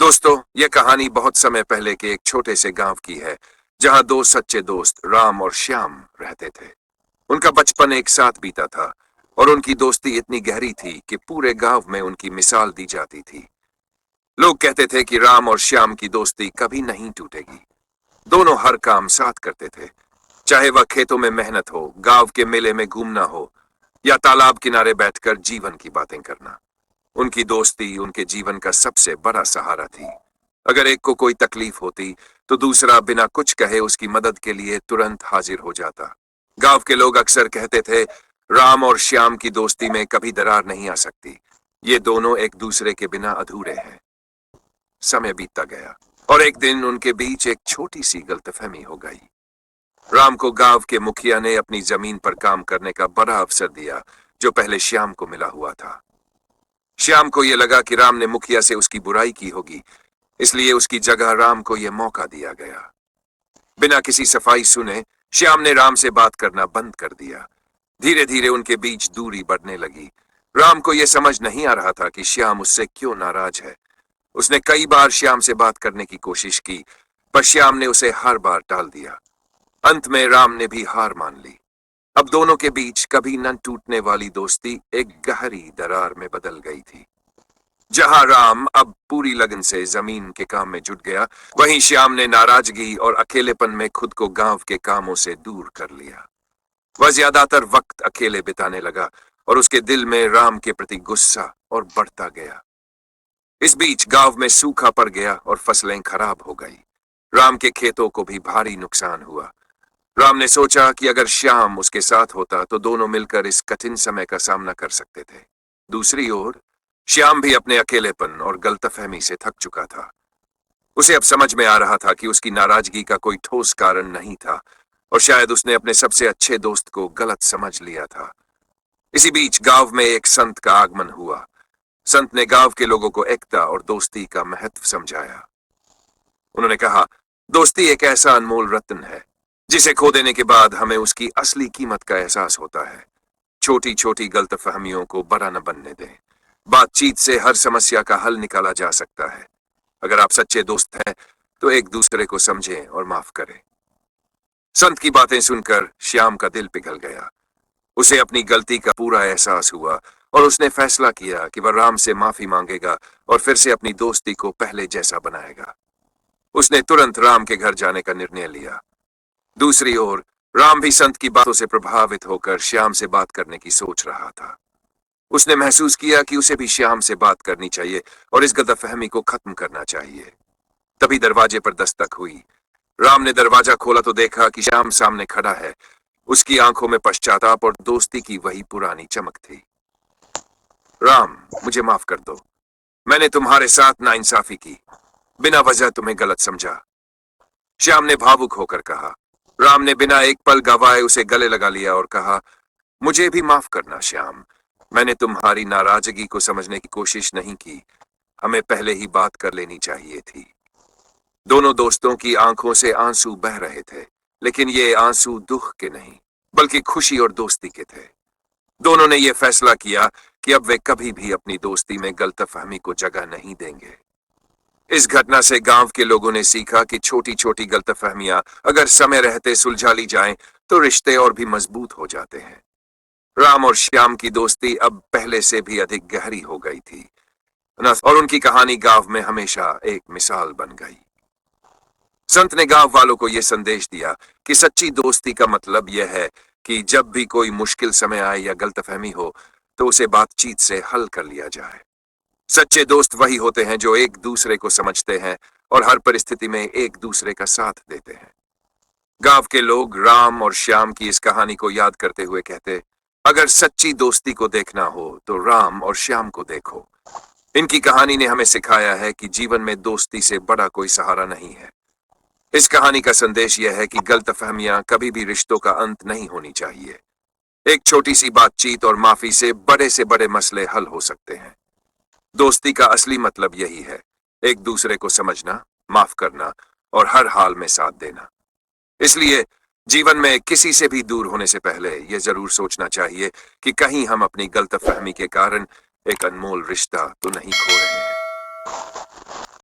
दोस्तों, यह कहानी बहुत समय पहले के एक छोटे से गांव की है, जहां दो सच्चे दोस्त राम और श्याम रहते थे। उनका बचपन एक साथ बीता था और उनकी दोस्ती इतनी गहरी थी कि पूरे गांव में उनकी मिसाल दी जाती थी। लोग कहते थे कि राम और श्याम की दोस्ती कभी नहीं टूटेगी। दोनों हर काम साथ करते थे, चाहे वह खेतों में मेहनत हो, गांव के मेले में घूमना हो या तालाब किनारे बैठकर जीवन की बातें करना। उनकी दोस्ती उनके जीवन का सबसे बड़ा सहारा थी। अगर एक को कोई तकलीफ होती तो दूसरा बिना कुछ कहे उसकी मदद के लिए तुरंत हाजिर हो जाता। गांव के लोग अक्सर कहते थे, राम और श्याम की दोस्ती में कभी दरार नहीं आ सकती। ये दोनों एक दूसरे के बिना अधूरे हैं। समय बीतता गया और एक दिन उनके बीच एक छोटी सी गलतफहमी हो गई। राम को गांव के मुखिया ने अपनी जमीन पर काम करने का बड़ा अवसर दिया, जो पहले श्याम को मिला हुआ था। श्याम को यह लगा कि राम ने मुखिया से उसकी बुराई की होगी, इसलिए उसकी जगह राम को यह मौका दिया गया। बिना किसी सफाई सुने श्याम ने राम से बात करना बंद कर दिया। धीरे धीरे उनके बीच दूरी बढ़ने लगी। राम को यह समझ नहीं आ रहा था कि श्याम उससे क्यों नाराज है। उसने कई बार श्याम से बात करने की कोशिश की, पर श्याम ने उसे हर बार टाल दिया। अंत में राम ने भी हार मान ली। अब दोनों के बीच कभी न टूटने वाली दोस्ती एक गहरी दरार में बदल गई थी। जहां राम अब पूरी लगन से जमीन के काम में जुट गया, वहीं श्याम ने नाराजगी और अकेलेपन में खुद को गांव के कामों से दूर कर लिया। वह ज्यादातर वक्त अकेले बिताने लगा और उसके दिल में राम के प्रति गुस्सा और बढ़ता गया। इस बीच गांव में सूखा पड़ गया और फसलें खराब हो गई। राम के खेतों को भी भारी नुकसान हुआ। राम ने सोचा कि अगर श्याम उसके साथ होता तो दोनों मिलकर इस कठिन समय का सामना कर सकते थे। दूसरी ओर श्याम भी अपने अकेलेपन और गलतफहमी से थक चुका था। उसे अब समझ में आ रहा था कि उसकी नाराजगी का कोई ठोस कारण नहीं था और शायद उसने अपने सबसे अच्छे दोस्त को गलत समझ लिया था। इसी बीच गांव में एक संत का आगमन हुआ। संत ने गांव के लोगों को एकता और दोस्ती का महत्व समझाया। उन्होंने कहा, दोस्ती एक ऐसा अनमोल रत्न है जिसे खो देने के बाद हमें उसकी असली कीमत का एहसास होता है। छोटी छोटी गलतफहमियों को बड़ा न बनने दें। बातचीत से हर समस्या का हल निकाला जा सकता है। अगर आप सच्चे दोस्त हैं तो एक दूसरे को समझें और माफ करें। संत की बातें सुनकर श्याम का दिल पिघल गया। उसे अपनी गलती का पूरा एहसास हुआ और उसने फैसला किया कि वह राम से माफी मांगेगा और फिर से अपनी दोस्ती को पहले जैसा बनाएगा। उसने तुरंत राम के घर जाने का निर्णय लिया। दूसरी ओर राम भी संत की बातों से प्रभावित होकर श्याम से बात करने की सोच रहा था। उसने महसूस किया कि उसे भी श्याम से बात करनी चाहिए और इस गलतफहमी को खत्म करना चाहिए। तभी दरवाजे पर दस्तक हुई। राम ने दरवाजा खोला तो देखा कि श्याम सामने खड़ा है। उसकी आंखों में पश्चाताप और दोस्ती की वही पुरानी चमक थी। राम, मुझे माफ कर दो। मैंने तुम्हारे साथ नाइंसाफी की, बिना वजह तुम्हें गलत समझा, श्याम ने भावुक होकर कहा। राम ने बिना एक पल गवाए उसे गले लगा लिया और कहा, मुझे भी माफ करना श्याम। मैंने तुम्हारी नाराजगी को समझने की कोशिश नहीं की। हमें पहले ही बात कर लेनी चाहिए थी। दोनों दोस्तों की आंखों से आंसू बह रहे थे, लेकिन ये आंसू दुख के नहीं बल्कि खुशी और दोस्ती के थे। दोनों ने यह फैसला किया कि अब वे कभी भी अपनी दोस्ती में गलतफहमी को जगह नहीं देंगे। इस घटना से गांव के लोगों ने सीखा कि छोटी छोटी गलतफहमियां अगर समय रहते सुलझा ली जाएं तो रिश्ते और भी मजबूत हो जाते हैं। राम और श्याम की दोस्ती अब पहले से भी अधिक गहरी हो गई थी और उनकी कहानी गांव में हमेशा एक मिसाल बन गई। संत ने गांव वालों को यह संदेश दिया कि सच्ची दोस्ती का मतलब यह है कि जब भी कोई मुश्किल समय आए या गलतफहमी हो तो उसे बातचीत से हल कर लिया जाए। सच्चे दोस्त वही होते हैं जो एक दूसरे को समझते हैं और हर परिस्थिति में एक दूसरे का साथ देते हैं। गांव के लोग राम और श्याम की इस कहानी को याद करते हुए कहते, अगर सच्ची दोस्ती को देखना हो तो राम और श्याम को देखो। इनकी कहानी ने हमें सिखाया है कि जीवन में दोस्ती से बड़ा कोई सहारा नहीं है। इस कहानी का संदेश यह है कि गलतफहमियां कभी भी रिश्तों का अंत नहीं होनी चाहिए। एक छोटी सी बातचीत और माफी से बड़े मसले हल हो सकते हैं। दोस्ती का असली मतलब यही है, एक दूसरे को समझना, माफ करना और हर हाल में साथ देना। इसलिए जीवन में किसी से भी दूर होने से पहले यह जरूर सोचना चाहिए कि कहीं हम अपनी गलतफहमी के कारण एक अनमोल रिश्ता तो नहीं खो रहे हैं।